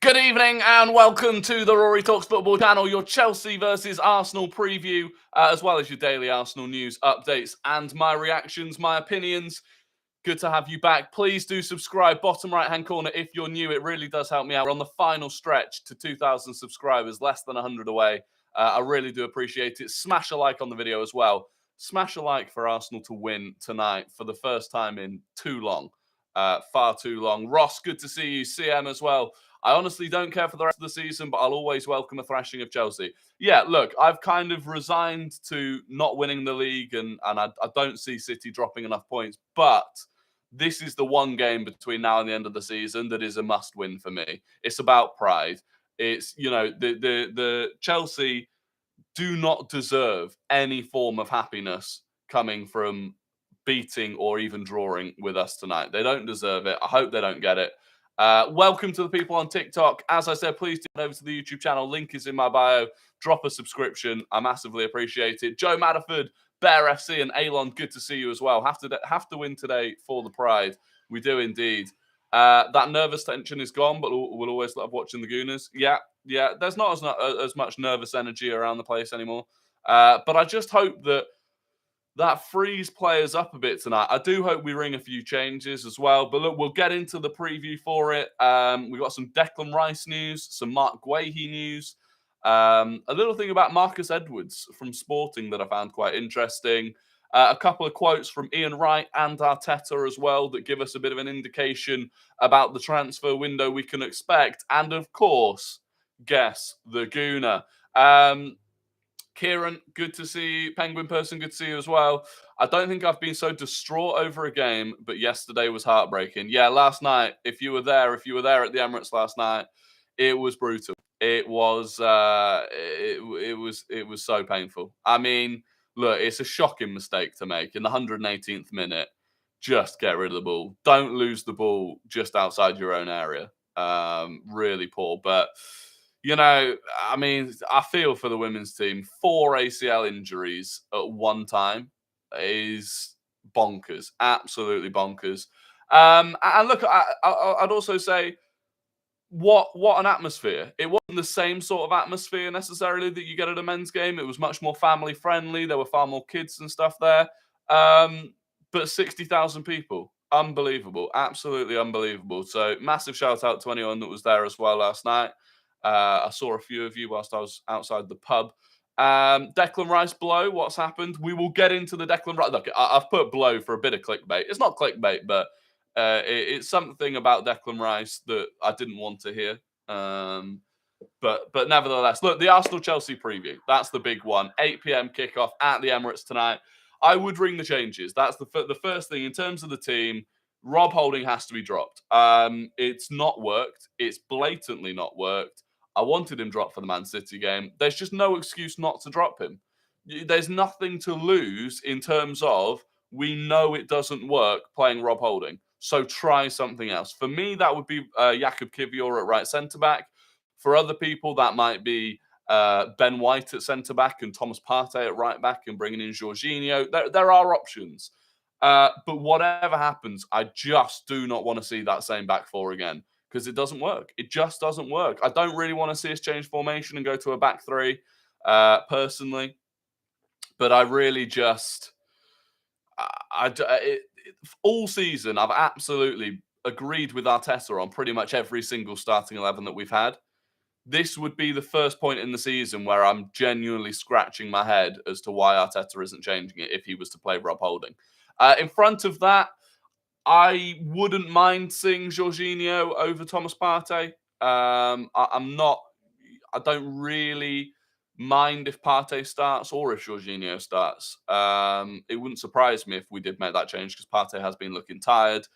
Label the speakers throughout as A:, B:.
A: Good evening and welcome to the Rory Talks Football channel, your Chelsea versus Arsenal preview, as well as your daily Arsenal news updates and my reactions, my opinions. Good to have you back. Please do subscribe, bottom right-hand corner if you're new. It really does help me out. We're on the final stretch to 2,000 subscribers, less than 100 away. I really do appreciate it. Smash a like on the video as well. Smash a like for Arsenal to win tonight for the first time in too long. Far too long. Ross, good to see you. CM as well. I honestly don't care for the rest of the season, but I'll always welcome a thrashing of Chelsea. Yeah, look, I've kind of resigned to not winning the league, and I don't see City dropping enough points. But this is the one game between now and the end of the season that is a must-win for me. It's about pride. It's, the Chelsea do not deserve any form of happiness coming from beating or even drawing with us tonight. They don't deserve it. I hope they don't get it. Welcome to the people on TikTok. As I said, please do head over to the YouTube channel. Link is in my bio. Drop a subscription. I massively appreciate it. Joe Madderford, Bear FC, and Alon, good to see you as well. Have to win today for the pride. We do indeed. That nervous tension is gone, but we'll always love watching the Gooners. Yeah. There's not as much nervous energy around the place anymore. But I just hope that frees players up a bit tonight. I do hope we ring a few changes as well. But look, we'll get into the preview for it. We've got some Declan Rice news, some Marc Guehi news, a little thing about Marcus Edwards from Sporting that I found quite interesting. A couple of quotes from Ian Wright and Arteta as well that give us a bit of an indication about the transfer window we can expect. And of course, guess the Gooner. Kieran, good to see you. Penguin person, good to see you as well. I don't think I've been so distraught over a game, but yesterday was heartbreaking. Yeah, last night, if you were there at the Emirates last night, it was brutal. It was it was so painful. I mean, look, it's a shocking mistake to make in the 118th minute. Just get rid of the ball. Don't lose the ball just outside your own area. Really poor, but I mean, I feel for the women's team. 4 ACL injuries at one time is bonkers, absolutely bonkers. And look, I'd also say, what an atmosphere! It wasn't the same sort of atmosphere necessarily that you get at a men's game. It was much more family friendly. There were far more kids and stuff there. But 60,000 people, unbelievable, absolutely unbelievable. So massive shout out to anyone that was there as well last night. I saw a few of you whilst I was outside the pub. Declan Rice blow. What's happened? We will get into the Declan Rice. Look, I've put blow for a bit of clickbait. It's not clickbait, but it's something about Declan Rice that I didn't want to hear. But nevertheless, look, the Arsenal-Chelsea preview. That's the big one. 8 p.m. kickoff at the Emirates tonight. I would ring the changes. That's the first thing. In terms of the team, Rob Holding has to be dropped. It's not worked. It's blatantly not worked. I wanted him dropped for the Man City game. There's just no excuse not to drop him. There's nothing to lose in terms of we know it doesn't work playing Rob Holding. So try something else. For me, that would be Jakub Kiwior at right centre-back. For other people, that might be Ben White at centre-back and Thomas Partey at right-back and bringing in Jorginho. There are options. But whatever happens, I just do not want to see that same back four again because it doesn't work. It just doesn't work. I don't really want to see us change formation and go to a back three, personally. But I really just... all season, I've absolutely agreed with Arteta on pretty much every single starting 11 that we've had. This would be the first point in the season where I'm genuinely scratching my head as to why Arteta isn't changing it if he was to play Rob Holding. In front of that, I wouldn't mind seeing Jorginho over Thomas Partey. I don't really mind if Partey starts or if Jorginho starts. It wouldn't surprise me if we did make that change because Partey has been looking tired.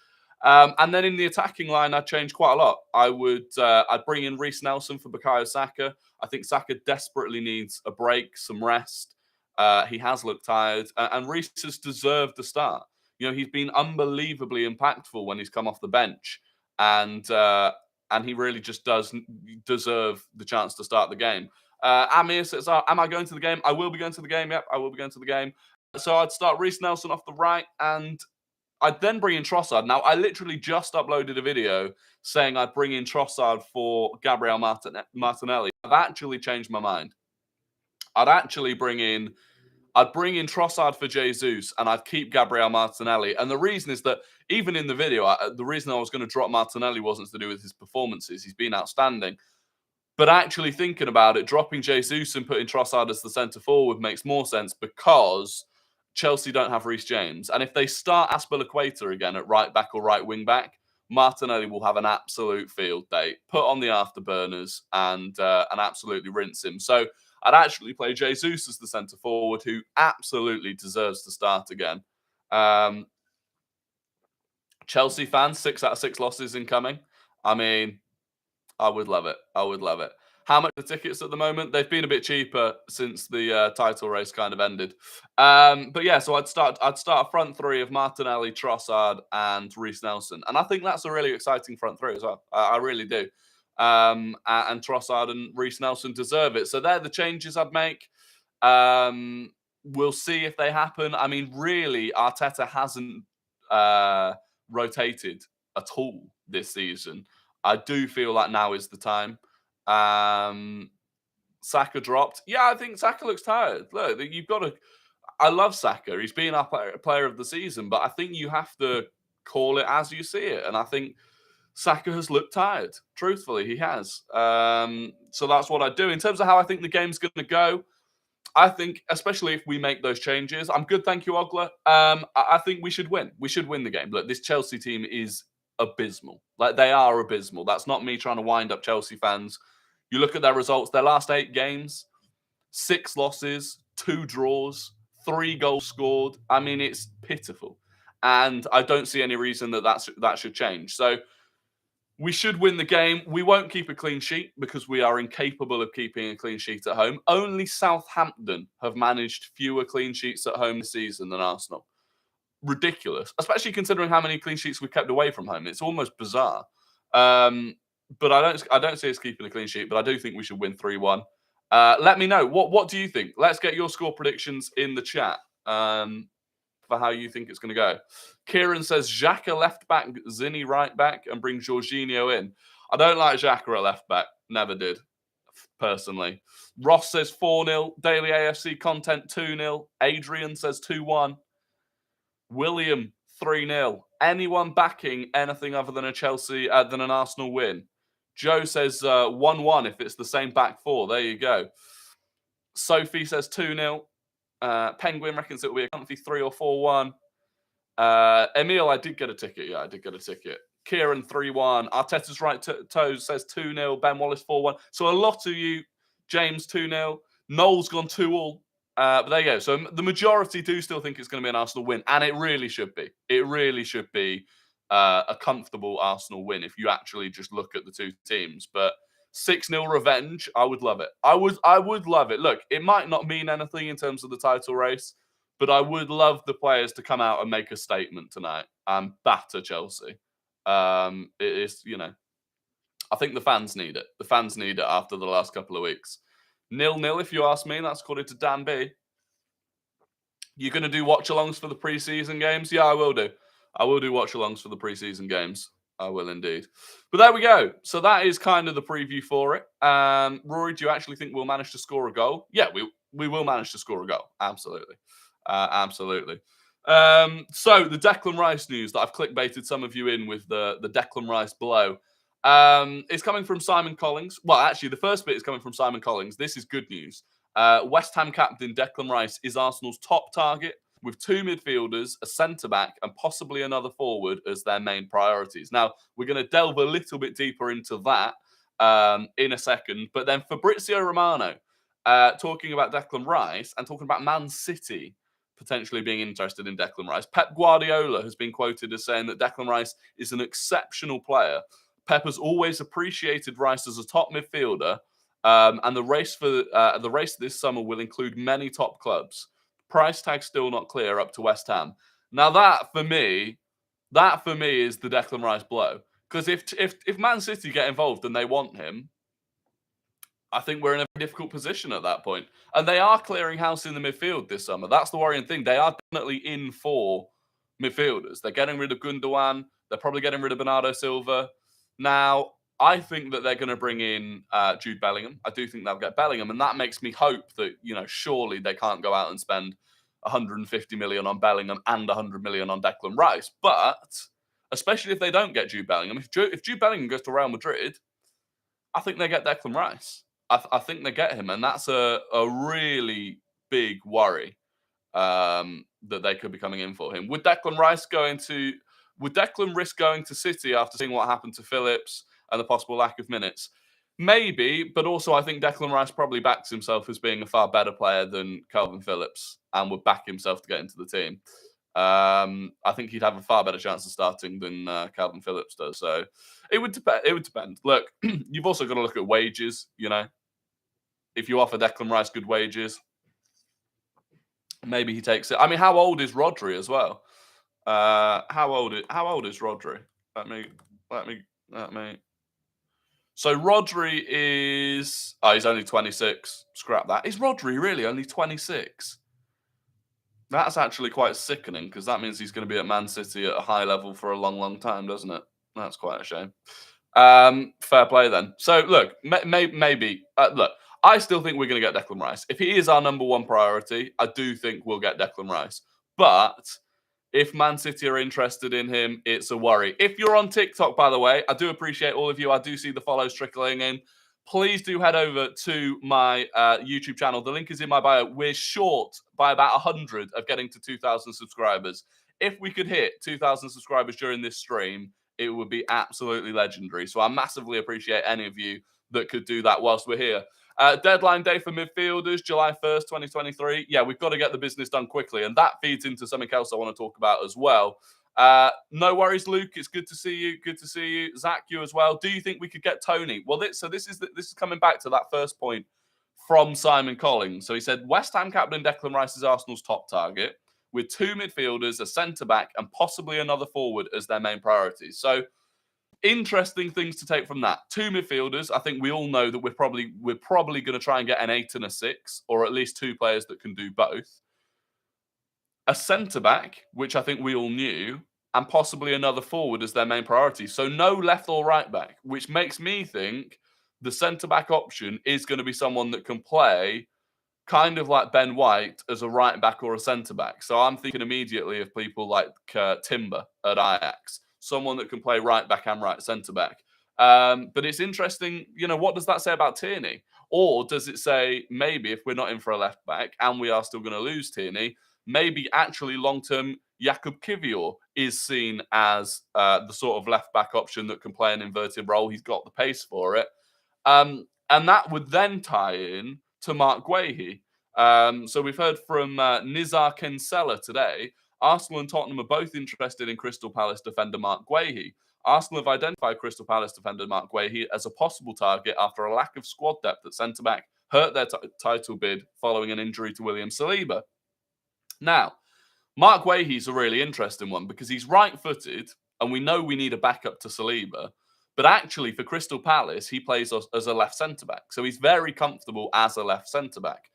A: And then in the attacking line, I'd change quite a lot. I'd bring in Reece Nelson for Bukayo Saka. I think Saka desperately needs a break, some rest. He has looked tired, and Reece has deserved the start. He's been unbelievably impactful when he's come off the bench, and he really just does deserve the chance to start the game. Amir says, am I going to the game? I will be going to the game. Yep, I will be going to the game. So I'd start Reece Nelson off the right and I'd then bring in Trossard. Now, I literally just uploaded a video saying I'd bring in Trossard for Gabriel Martinelli. I've actually changed my mind. I'd bring in Trossard for Jesus, and I'd keep Gabriel Martinelli. And the reason is that even in the video, the reason I was going to drop Martinelli wasn't to do with his performances. He's been outstanding. But actually thinking about it, dropping Jesus and putting Trossard as the centre forward makes more sense because Chelsea don't have Reece James. And if they start Aspilicueta again at right back or right wing back, Martinelli will have an absolute field day. Put on the afterburners and absolutely rinse him. So I'd actually play Jesus as the centre forward, who absolutely deserves to start again. Chelsea fans, 6 out of 6 losses incoming. I mean, I would love it. I would love it. How much are the tickets at the moment? They've been a bit cheaper since the title race kind of ended. But yeah, so I'd start a front three of Martinelli, Trossard, and Reece Nelson, and I think that's a really exciting front three as well. I really do. And Trossard and Reece Nelson deserve it. So they're the changes I'd make. We'll see if they happen. I mean, really, Arteta hasn't rotated at all this season. I do feel like now is the time. Saka dropped. Yeah, I think Saka looks tired. Look, you've got to. I love Saka. He's been our player of the season, but I think you have to call it as you see it. And I think Saka has looked tired. Truthfully, he has. So that's what I do. In terms of how I think the game's going to go, I think, especially if we make those changes, I'm good, thank you, Ogler. I think we should win. We should win the game. Look, this Chelsea team is abysmal. Like, they are abysmal. That's not me trying to wind up Chelsea fans. You look at their results, their last 8 games, 6 losses, 2 draws, 3 goals scored. I mean, it's pitiful. And I don't see any reason that should change. So we should win the game. We won't keep a clean sheet because we are incapable of keeping a clean sheet at home. Only Southampton have managed fewer clean sheets at home this season than Arsenal. Ridiculous, especially considering how many clean sheets we've kept away from home. It's almost bizarre. But I don't see us keeping a clean sheet, but I do think we should win 3-1. Let me know. What do you think? Let's get your score predictions in the chat for how you think it's going to go. Kieran says Xhaka left back, Zinni right back, and bring Jorginho in. I don't like Xhaka at left back. Never did, personally. Ross says 4-0. Daily AFC content 2-0. Adrian says 2-1. William 3-0. Anyone backing anything other than than an Arsenal win? Joe says 1-1 if it's the same back four. There you go. Sophie says 2-0. Penguin reckons it will be a comfy 3 or 4-1. Emil, I did get a ticket. Yeah, I did get a ticket. Kieran 3-1. Arteta's right toes says 2-0. Ben Wallace 4-1. So a lot of you, James 2-0. Noel's gone 2-all. But there you go. So the majority do still think it's going to be an Arsenal win, and it really should be. It really should be a comfortable Arsenal win if you actually just look at the two teams. But 6-0 revenge, I would love it. I would love it. Look, it might not mean anything in terms of the title race, but I would love the players to come out and make a statement tonight and batter Chelsea. It is, I think the fans need it. The fans need it after the last couple of weeks. 0-0, if you ask me. That's according to Dan B. You're going to do watch-alongs for the pre-season games? Yeah, I will do. I will do watch-alongs for the pre-season games. I will indeed. But there we go. So that is kind of the preview for it. Rory, do you actually think we'll manage to score a goal? Yeah, we will manage to score a goal. Absolutely. Absolutely. So the Declan Rice news that I've clickbaited some of you in with the Declan Rice blow. It's coming from Simon Collins. Well, actually, the first bit is coming from Simon Collins. This is good news. West Ham captain Declan Rice is Arsenal's top target, with 2 midfielders, a centre-back, and possibly another forward as their main priorities. Now, we're going to delve a little bit deeper into that in a second. But then Fabrizio Romano talking about Declan Rice and talking about Man City potentially being interested in Declan Rice. Pep Guardiola has been quoted as saying that Declan Rice is an exceptional player. Pep has always appreciated Rice as a top midfielder, and the race this summer will include many top clubs. Price tag still not clear up to West Ham. Now that for me is the Declan Rice blow. Because if Man City get involved and they want him, I think we're in a very difficult position at that point. And they are clearing house in the midfield this summer. That's the worrying thing. They are definitely in for midfielders. They're getting rid of Gundogan. They're probably getting rid of Bernardo Silva. Now, I think that they're going to bring in Jude Bellingham. I do think they'll get Bellingham, and that makes me hope that, surely they can't go out and spend 150 million on Bellingham and 100 million on Declan Rice. But especially if they don't get Jude Bellingham, if Jude Bellingham goes to Real Madrid, I think they get Declan Rice. I think they get him, and that's a really big worry that they could be coming in for him. Would Declan risk going to City after seeing what happened to Phillips and the possible lack of minutes? Maybe, but also I think Declan Rice probably backs himself as being a far better player than Calvin Phillips and would back himself to get into the team. I think he'd have a far better chance of starting than Calvin Phillips does. So it would depend. Look, you've also got to look at wages. If you offer Declan Rice good wages, maybe he takes it. I mean, how old is Rodri as well? How old is Rodri? Let me. So Rodri is. Oh, he's only 26. Scrap that. Is Rodri really only 26? That's actually quite sickening because that means he's going to be at Man City at a high level for a long, long time, doesn't it? That's quite a shame. Fair play then. So look, maybe look. I still think we're going to get Declan Rice. If he is our number one priority, I do think we'll get Declan Rice. But if Man City are interested in him, it's a worry. If you're on TikTok, by the way, I do appreciate all of you. I do see the follows trickling in. Please do head over to my YouTube channel. The link is in my bio. We're short by about 100 of getting to 2,000 subscribers. If we could hit 2,000 subscribers during this stream, it would be absolutely legendary. So I massively appreciate any of you that could do that whilst we're here. Deadline day for midfielders, July 1st, 2023. Yeah, we've got to get the business done quickly. And that feeds into something else I want to talk about as well. No worries, Luke. It's good to see you. Good to see you. Zach, you as well. Do you think we could get Tony? Well, this is coming back to that first point from Simon Collins. So he said, West Ham captain Declan Rice is Arsenal's top target, with 2 midfielders, a centre-back, and possibly another forward as their main priorities. So interesting things to take from that. 2 midfielders. I think we all know that we're probably going to try and get an 8 and a 6, or at least 2 players that can do both. A centre-back, which I think we all knew, and possibly another forward as their main priority. So no left or right back, which makes me think the centre-back option is going to be someone that can play kind of like Ben White as a right back or a centre-back. So I'm thinking immediately of people like Timber at Ajax, someone that can play right back and right centre-back. But it's interesting, what does that say about Tierney? Or does it say maybe if we're not in for a left back and we are still going to lose Tierney, maybe actually long-term Jakub Kiwior is seen as the sort of left-back option that can play an inverted role. He's got the pace for it. And that would then tie in to Marc Guehi. So we've heard from Nizar Kinsella today. Arsenal and Tottenham are both interested in Crystal Palace defender Marc Guehi. Arsenal have identified Crystal Palace defender Marc Guehi as a possible target after a lack of squad depth at centre-back hurt their title bid following an injury to William Saliba. Now, Marc Guehi is a really interesting one because he's right-footed, and we know we need a backup to Saliba. But actually, for Crystal Palace, he plays as a left centre-back. So he's very comfortable as a left centre-back.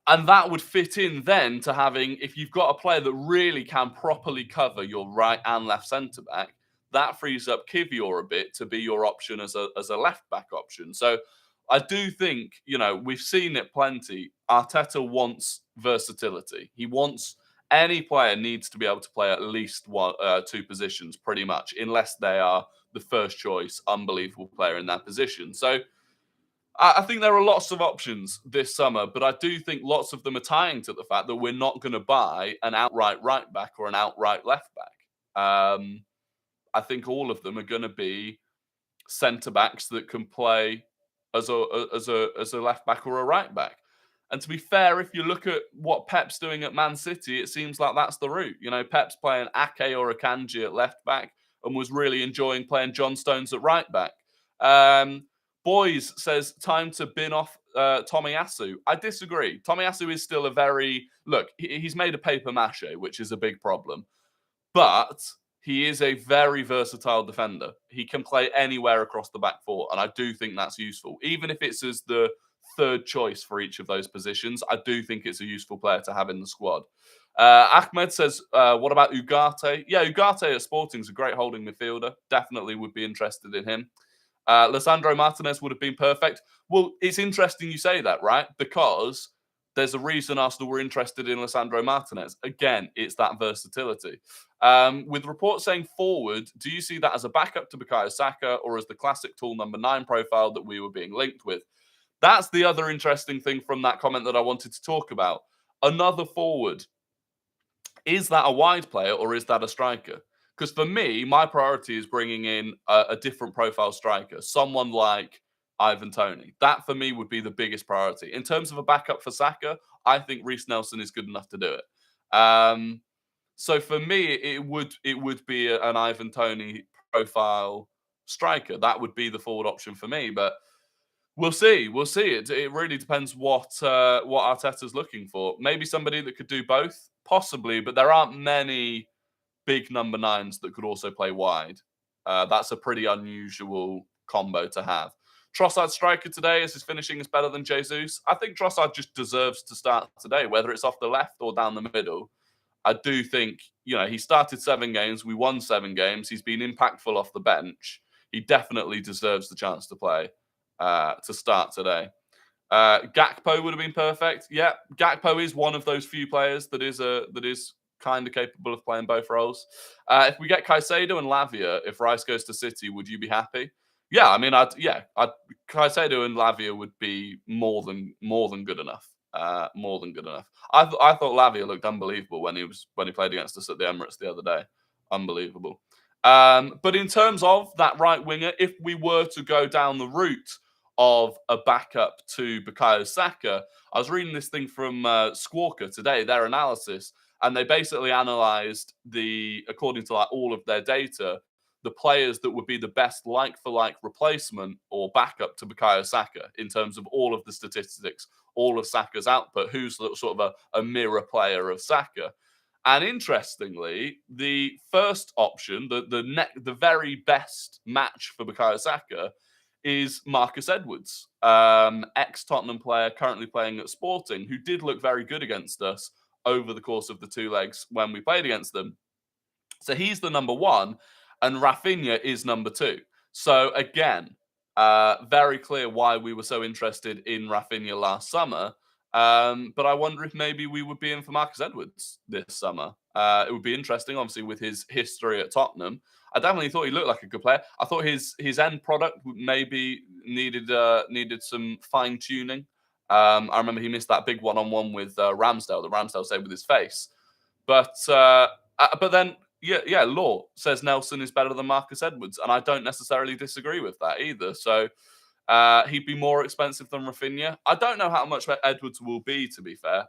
A: And that would fit in then to having, if you've got a player that really can properly cover your right and left centre-back, that frees up Kiwior a bit to be your option as a left-back option. So I do think, we've seen it plenty. Arteta wants versatility. He wants any player needs to be able to play at least 2 positions pretty much, unless they are the first choice, unbelievable player in that position. So I think there are lots of options this summer, but I do think lots of them are tying to the fact that we're not going to buy an outright right back or an outright left back. I think all of them are going to be centre backs that can play as a left back or a right back. And to be fair, if you look at what Pep's doing at Man City, it seems like that's the route. Pep's playing Ake or Akanji at left back and was really enjoying playing John Stones at right back. Boys says, time to bin off Tomiyasu. I disagree. Tomiyasu is still he's made of paper mache, which is a big problem. But he is a very versatile defender. He can play anywhere across the back 4, and I do think that's useful. Even if it's as the third choice for each of those positions, I do think it's a useful player to have in the squad. Ahmed says, what about Ugarte? Yeah, Ugarte at Sporting's a great holding midfielder. Definitely would be interested in him. Lisandro Martinez would have been perfect. Well, it's interesting you say that, right? Because there's a reason Arsenal were interested in Lisandro Martinez. Again, it's that versatility. With reports saying forward, do you see that as a backup to Bukayo Saka or as the classic tall number 9 profile that we were being linked with? That's the other interesting thing from that comment that I wanted to talk about. Another forward. Is that a wide player or is that a striker? Because for me, my priority is bringing in a different profile striker, someone like Ivan Toney. That for me would be the biggest priority. In terms of a backup for Saka, I think Reece Nelson is good enough to do it. So for me, it would be an Ivan Toney profile striker. That would be the forward option for me. But we'll see. We'll see. It really depends what Arteta's looking for. Maybe somebody that could do both, possibly, but there aren't many big number 9s that could also play wide. That's a pretty unusual combo to have. Trossard striker today, as his finishing is better than Jesus. I think Trossard just deserves to start today, whether it's off the left or down the middle. I do think, he started 7 games. We won 7 games. He's been impactful off the bench. He definitely deserves the chance to play, to start today. Gakpo would have been perfect. Yeah, Gakpo is one of those few players that is kind of capable of playing both roles. If we get Caicedo and Lavia, if Rice goes to City, would you be happy? Yeah, I mean, Caicedo and Lavia would be more than good enough. More than good enough. I thought Lavia looked unbelievable when he played against us at the Emirates the other day. Unbelievable. But in terms of that right winger, if we were to go down the route of a backup to Bukayo Saka, I was reading this thing from Squawka today, their analysis, and they basically analysed according to all of their data, the players that would be the best like-for-like replacement or backup to Bukayo Saka in terms of all of the statistics, all of Saka's output, who's sort of a mirror player of Saka. And interestingly, the first option, the very best match for Bukayo Saka is Marcus Edwards, ex-Tottenham player, currently playing at Sporting, who did look very good against us over the course of the 2 legs when we played against them. So he's the number 1, and Rafinha is number 2. So again, very clear why we were so interested in Rafinha last summer. But I wonder if maybe we would be in for Marcus Edwards this summer. It would be interesting, obviously, with his history at Tottenham. I definitely thought he looked like a good player. I thought his end product maybe needed some fine tuning. I remember he missed that big one-on-one with Ramsdale. The Ramsdale saved with his face. But then, Law says Nelson is better than Marcus Edwards, and I don't necessarily disagree with that either. So he'd be more expensive than Rafinha. I don't know how much Edwards will be, to be fair.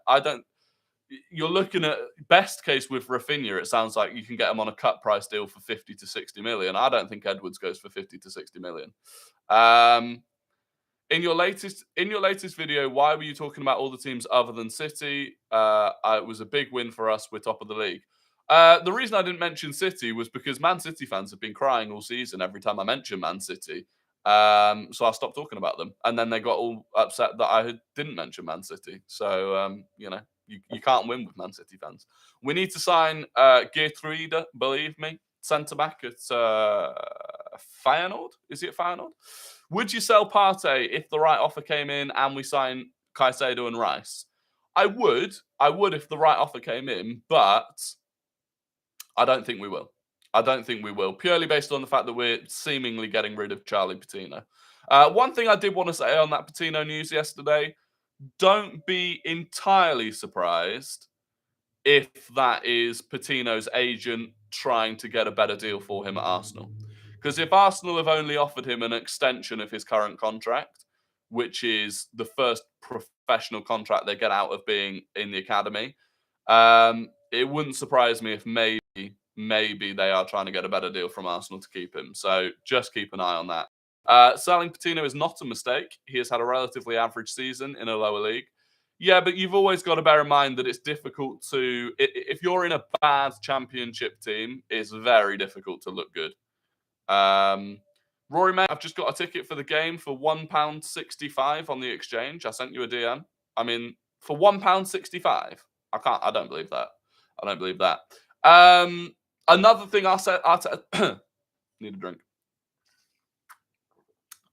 A: You're looking at best case with Rafinha, it sounds like you can get him on a cut price deal for 50 to 60 million. I don't think Edwards goes for 50 to 60 million. In your latest video, why were you talking about all the teams other than City? It was a big win for us. We're top of the league. The reason I didn't mention City was because Man City fans have been crying all season every time I mention Man City. So I stopped talking about them. And then they got all upset that I didn't mention Man City. So, you can't win with Man City fans. We need to sign Geertruida, believe me, centre-back at Feyenoord. Is it Feyenoord? Would you sell Partey if the right offer came in and we sign Caicedo and Rice? I would. I would if the right offer came in, but I don't think we will. Purely based on the fact that we're seemingly getting rid of Charlie Patino. One thing I did want to say on that Patino news yesterday, don't be entirely surprised if that is Patino's agent trying to get a better deal for him at Arsenal. Because if Arsenal have only offered him an extension of his current contract, which is the first professional contract they get out of being in the academy, it wouldn't surprise me if maybe they are trying to get a better deal from Arsenal to keep him. So just keep an eye on that. Selling Patino is not a mistake. He has had a relatively average season in a lower league. Yeah, but you've always got to bear in mind that it's difficult to... If you're in a bad championship team, it's very difficult to look good. Rory, mate, I've just got a ticket for the game for £1.65 on the exchange. I sent you a DM. I mean, for £1.65? I don't believe that. I don't believe that. Another thing Arteta need a drink.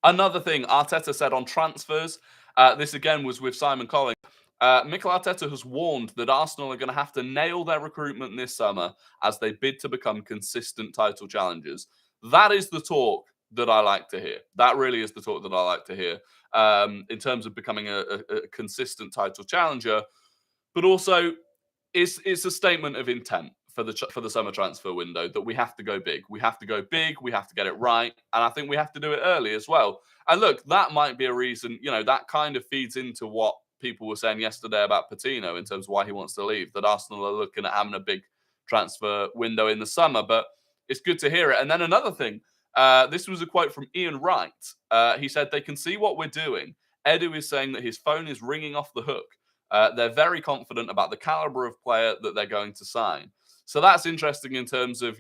A: Another thing Arteta said on transfers, this again was with Simon Collins. Mikel Arteta has warned that Arsenal are going to have to nail their recruitment this summer as they bid to become consistent title challengers. That is the talk that I like to hear. That really is the talk that I like to hear in terms of becoming a consistent title challenger. But also, it's a statement of intent for the summer transfer window that we have to go big. We have to go big. We have to get it right, and I think we have to do it early as well. And look, that might be a reason. That kind of feeds into what people were saying yesterday about Patino in terms of why he wants to leave. That Arsenal are looking at having a big transfer window in the summer, but it's good to hear it. And then another thing. This was a quote from Ian Wright. He said, "They can see what we're doing. Edu is saying that his phone is ringing off the hook. They're very confident about the caliber of player that they're going to sign." So that's interesting in terms of,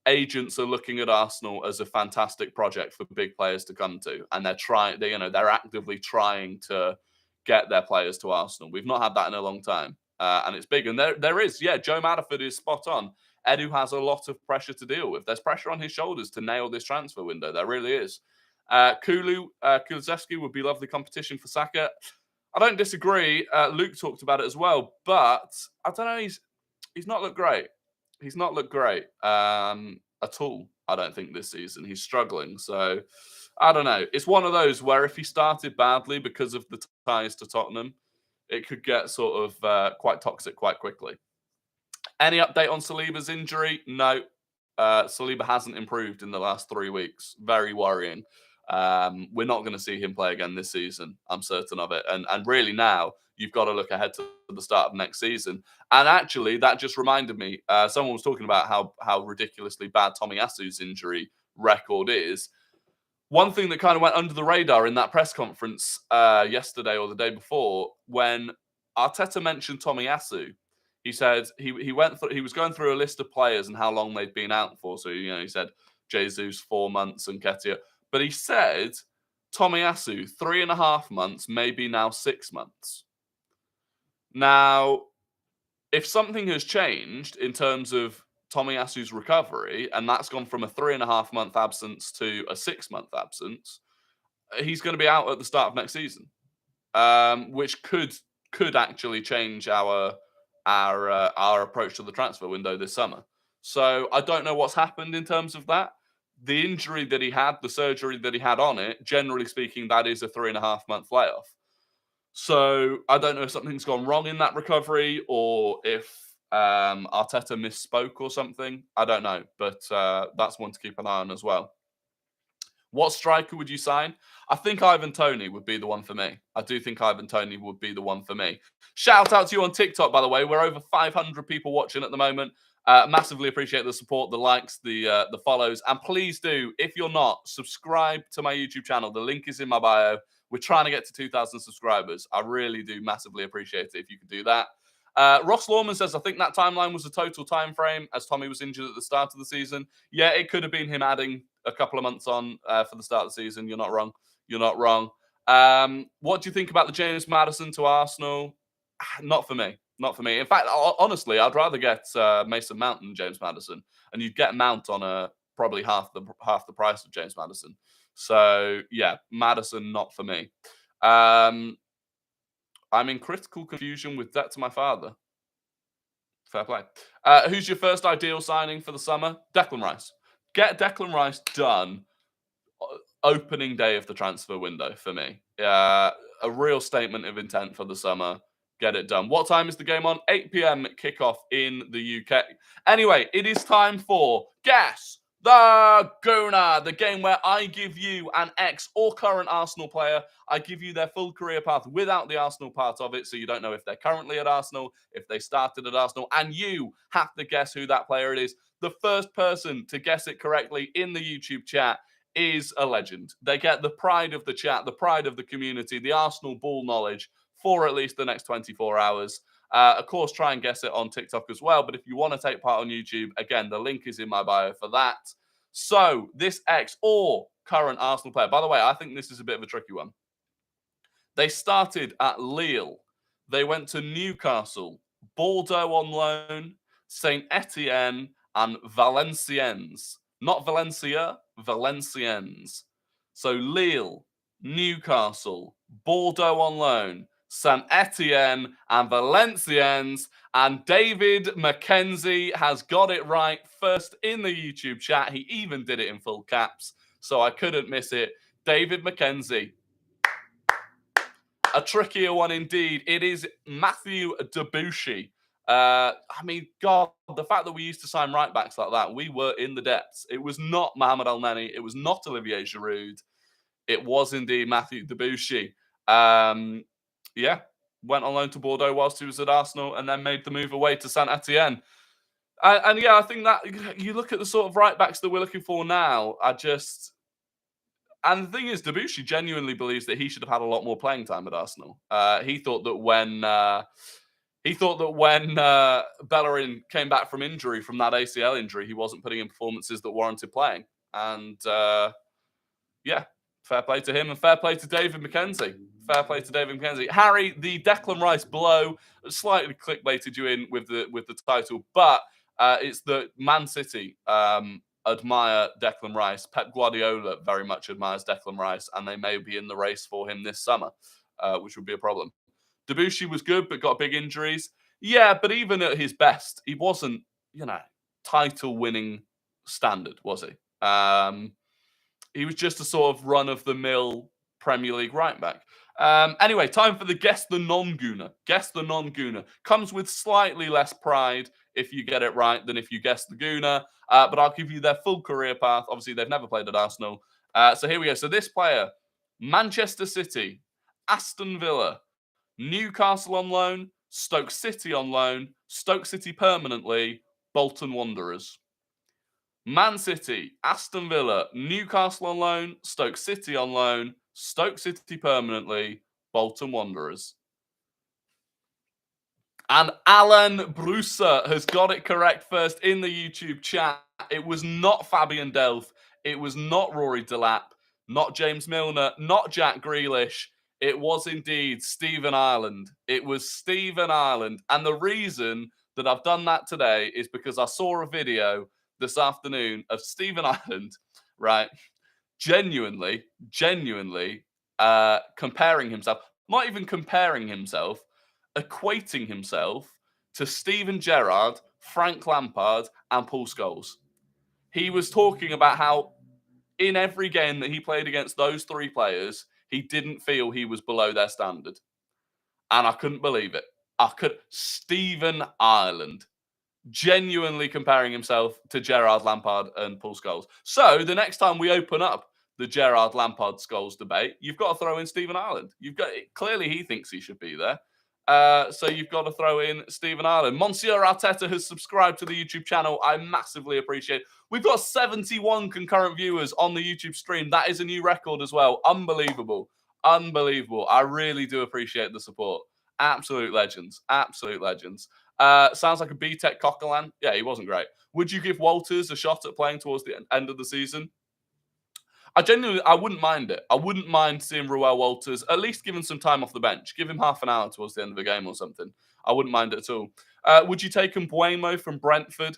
A: agents are looking at Arsenal as a fantastic project for big players to come to. And they're actively trying to get their players to Arsenal. We've not had that in a long time. And it's big. And there is, Joe Madaford is spot on. Edu has a lot of pressure to deal with. There's pressure on his shoulders to nail this transfer window. There really is. Kulusevski would be lovely competition for Saka. I don't disagree. Luke talked about it as well, but I don't know. He's not looked great. He's not looked great at all. I don't think this season he's struggling. So I don't know. It's one of those where if he started badly because of the ties to Tottenham, it could get sort of quite toxic quite quickly. Any update on Saliba's injury? No. Saliba hasn't improved in the last 3 weeks. Very worrying. We're not going to see him play again this season. I'm certain of it. And really now, you've got to look ahead to the start of next season. And actually, that just reminded me, someone was talking about how ridiculously bad Tomiyasu's injury record is. One thing that kind of went under the radar in that press conference yesterday or the day before, when Arteta mentioned Tomiyasu, he said he was going through a list of players and how long they'd been out for. So, he said Jesus 4 months and Ketia. But he said Tomiyasu 3.5 months, maybe now 6 months. Now, if something has changed in terms of Tomiyasu's recovery, and that's gone from a 3.5 month absence to a 6 month absence, he's going to be out at the start of next season, which could actually change our approach to the transfer window this summer. So I don't know what's happened in terms of that. The injury that he had, the surgery that he had on it, generally speaking, that is a 3.5 month layoff. So I don't know if something's gone wrong in that recovery or if Arteta misspoke or something. I don't know, but that's one to keep an eye on as well. What striker would you sign? I think Ivan Toney would be the one for me. I do think Ivan Toney would be the one for me. Shout out to you on TikTok, by the way. We're over 500 people watching at the moment. Massively appreciate the support, the likes, the follows. And please do, if you're not, subscribe to my YouTube channel. The link is in my bio. We're trying to get to 2,000 subscribers. I really do massively appreciate it if you could do that. Ross Lawman says, I think that timeline was a total time frame as Tommy was injured at the start of the season. Yeah, it could have been him adding a couple of months on for the start of the season. You're not wrong. You're not wrong. What do you think about the James Maddison to Arsenal? Not for me. Not for me. In fact, honestly, I'd rather get Mason Mount than James Maddison, and you'd get Mount on probably half the price of James Maddison. So yeah, Maddison not for me. I'm in critical confusion with Debt to My Father. Fair play. Who's your first ideal signing for the summer? Declan Rice. Get Declan Rice done opening day of the transfer window for me. A real statement of intent for the summer. Get it done. What time is the game on? 8 p.m. kickoff in the UK. Anyway, it is time for Guess the Gooner, the game where I give you an ex or current Arsenal player. I give you their full career path without the Arsenal part of it, so you don't know if they're currently at Arsenal, if they started at Arsenal, and you have to guess who that player it is. The first person to guess it correctly in the YouTube chat is a legend. They get the pride of the chat, the pride of the community, the Arsenal ball knowledge for at least the next 24 hours. Of course, try and guess it on TikTok as well. But if you want to take part on YouTube, again, the link is in my bio for that. So this ex or current Arsenal player, by the way, I think this is a bit of a tricky one. They started at Lille. They went to Newcastle. Bordeaux on loan, Saint Etienne, and Valenciennes. Not Valencia, Valenciennes. So Lille, Newcastle, Bordeaux on loan, Saint Etienne, and Valenciennes. And David McKenzie has got it right first in the YouTube chat. He even did it in full caps, so I couldn't miss it. David McKenzie. A trickier one indeed. It is Matthew Debussy. I mean, God, the fact that we used to sign right backs like that, we were in the depths. It was not Mohamed Elneny. It was not Olivier Giroud. It was indeed Matthew Debussy. Yeah, went on loan to Bordeaux whilst he was at Arsenal and then made the move away to Saint Etienne. And yeah, I think that you look at the sort of right backs that we're looking for now, and the thing is, Debussy genuinely believes that he should have had a lot more playing time at Arsenal. He thought that when Bellerin came back from injury, from that ACL injury, he wasn't putting in performances that warranted playing. And yeah, fair play to him and fair play to David McKenzie. Fair play to David McKenzie. Harry, the Declan Rice blow slightly clickbaited you in with the title, but it's that Man City admire Declan Rice. Pep Guardiola very much admires Declan Rice, and they may be in the race for him this summer, which would be a problem. Debussy was good, but got big injuries. Yeah, but even at his best, he wasn't, title-winning standard, was he? He was just a sort of run-of-the-mill Premier League right-back. Anyway, time for the Guess the Non-Gooner. Guess the Non-Gooner. Comes with slightly less pride if you get it right than if you guess the Gooner. But I'll give you their full career path. Obviously, they've never played at Arsenal. So here we go. So this player, Manchester City, Aston Villa, Newcastle on loan, Stoke City on loan, Stoke City permanently, Bolton Wanderers. Man City, Aston Villa, Newcastle on loan, Stoke City on loan, Stoke City permanently, Bolton Wanderers. And Alan Brusser has got it correct first in the YouTube chat. It was not Fabian Delph. It was not Rory Delap, not James Milner, not Jack Grealish. It was indeed Stephen Ireland. It was Stephen Ireland. And the reason that I've done that today is because I saw a video this afternoon of Stephen Ireland, right, genuinely comparing himself, not even comparing himself, equating himself to Steven Gerrard, Frank Lampard, and Paul Scholes. He was talking about how in every game that he played against those three players, he didn't feel he was below their standard. And I couldn't believe it. Stephen Ireland, genuinely comparing himself to Gerrard, Lampard, and Paul Scholes. So the next time we open up the Gerrard, Lampard, Scholes debate, you've got to throw in Stephen Ireland. Clearly he thinks he should be there. So you've got to throw in Stephen Ireland. Monsieur Arteta has subscribed to the YouTube channel. I massively appreciate it. We've got 71 concurrent viewers on the YouTube stream. That is a new record as well. Unbelievable. Unbelievable. I really do appreciate the support. Absolute legends. Absolute legends. Sounds like a B-Tech Coquelin. Yeah, he wasn't great. Would you give Walters a shot at playing towards the end of the season? I wouldn't mind it. I wouldn't mind seeing Ruel Walters at least give him some time off the bench. Give him half an hour towards the end of the game or something. I wouldn't mind it at all. Would you take Mbeumo from Brentford?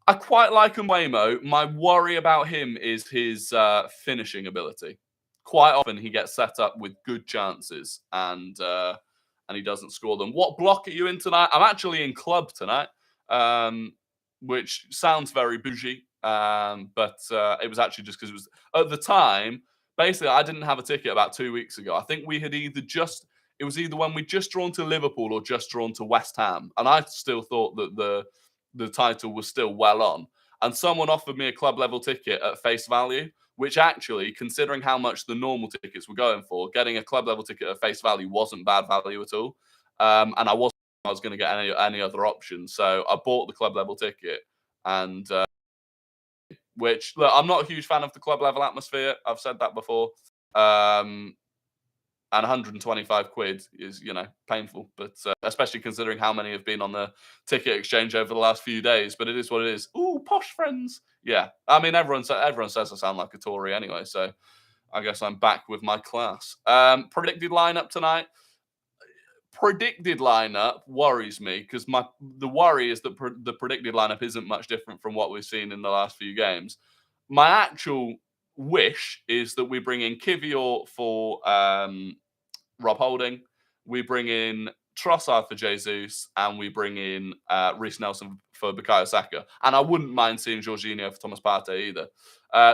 A: I quite like Mbeumo. My worry about him is his finishing ability. Quite often he gets set up with good chances and he doesn't score them. What block are you in tonight? I'm actually in club tonight, which sounds very bougie. But it was actually just because it was at the time. Basically, I didn't have a ticket about 2 weeks ago. I think we had it was either when we just drawn to Liverpool or just drawn to West Ham, and I still thought that the title was still well on. And someone offered me a club level ticket at face value, which actually, considering how much the normal tickets were going for, getting a club level ticket at face value wasn't bad value at all. And I was going to get any other option, so I bought the club level ticket and. Which, look, I'm not a huge fan of the club level atmosphere. I've said that before. And 125 quid is, painful. But especially considering how many have been on the ticket exchange over the last few days. But it is what it is. Ooh, posh friends. Yeah. I mean, everyone says I sound like a Tory anyway. So I guess I'm back with my class. Predicted lineup tonight. predicted lineup worries me because the worry is that the predicted lineup isn't much different from what we've seen in the last few games. My actual wish is that we bring in Kivior for Rob Holding, we bring in Trossard for Jesus, and we bring in Reece Nelson for Bukayo Saka. And I wouldn't mind seeing Jorginho for Thomas Partey either.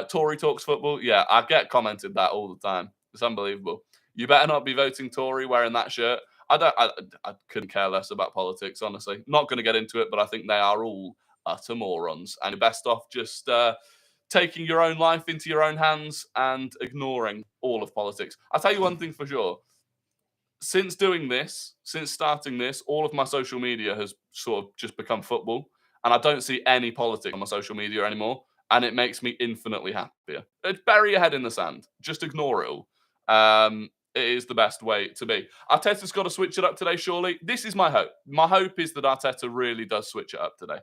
A: Tory Talks Football, yeah, I get commented that all the time. It's unbelievable. You better not be voting Tory wearing that shirt. I couldn't care less about politics, honestly. Not going to get into it, but I think they are all utter morons. And you're best off just taking your own life into your own hands and ignoring all of politics. I'll tell you one thing for sure. Since doing this, since starting this, all of my social media has sort of just become football. And I don't see any politics on my social media anymore. And it makes me infinitely happier. Bury your head in the sand. Just ignore it all. It is the best way to be. Arteta's got to switch it up today, surely. This is my hope. My hope is that Arteta really does switch it up today.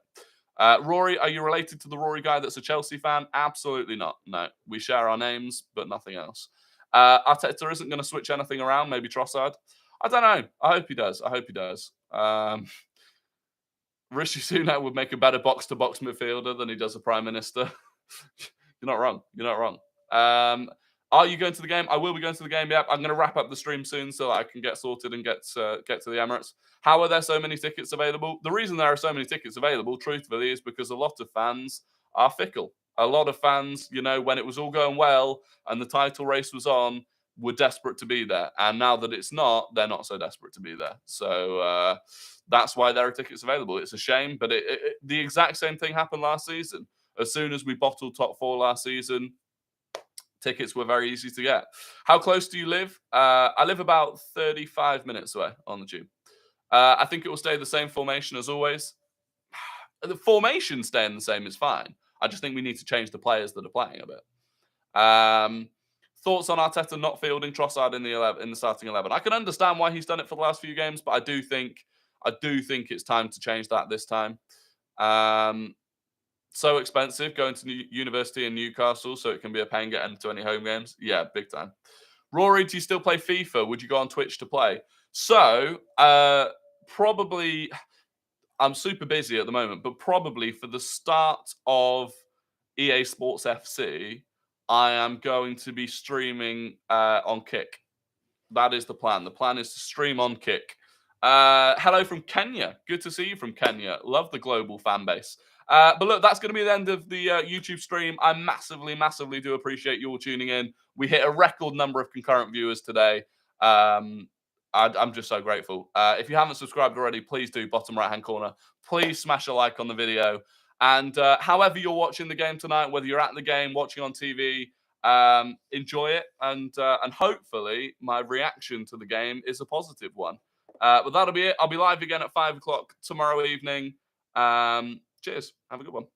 A: Rory, are you related to the Rory guy that's a Chelsea fan? Absolutely not. No, we share our names, but nothing else. Arteta isn't going to switch anything around. Maybe Trossard. I don't know. I hope he does. Rishi Sunak would make a better box-to-box midfielder than he does a prime minister. You're not wrong. Are you going to the game? I will be going to the game. Yep. I'm going to wrap up the stream soon so that I can get sorted and get to the Emirates. How are there so many tickets available? The reason there are so many tickets available, truthfully, is because a lot of fans are fickle. A lot of fans, when it was all going well and the title race was on, were desperate to be there. And now that it's not, they're not so desperate to be there. So that's why there are tickets available. It's a shame, but the exact same thing happened last season. As soon as we bottled top 4 last season, tickets were very easy to get. How close do you live? I live about 35 minutes away on the tube. I think it will stay the same formation as always. The formation staying the same is fine. I just think we need to change the players that are playing a bit. Thoughts on Arteta not fielding Trossard in the starting 11? I can understand why he's done it for the last few games, but I do think it's time to change that this time. So expensive going to university in Newcastle, so it can be a pain getting to any home games. Yeah, big time. Rory, do you still play FIFA? Would you go on Twitch to play? So, probably, I'm super busy at the moment, but probably for the start of EA Sports FC, I am going to be streaming on Kick. That is the plan. The plan is to stream on Kick. Hello from Kenya. Good to see you from Kenya. Love the global fan base. But look, that's going to be the end of the YouTube stream. I massively, massively do appreciate you all tuning in. We hit a record number of concurrent viewers today. I'm just so grateful. If you haven't subscribed already, please do. Bottom right-hand corner. Please smash a like on the video. And however you're watching the game tonight, whether you're at the game, watching on TV, enjoy it. And hopefully my reaction to the game is a positive one. But that'll be it. I'll be live again at 5 o'clock tomorrow evening. Cheers. Have a good one.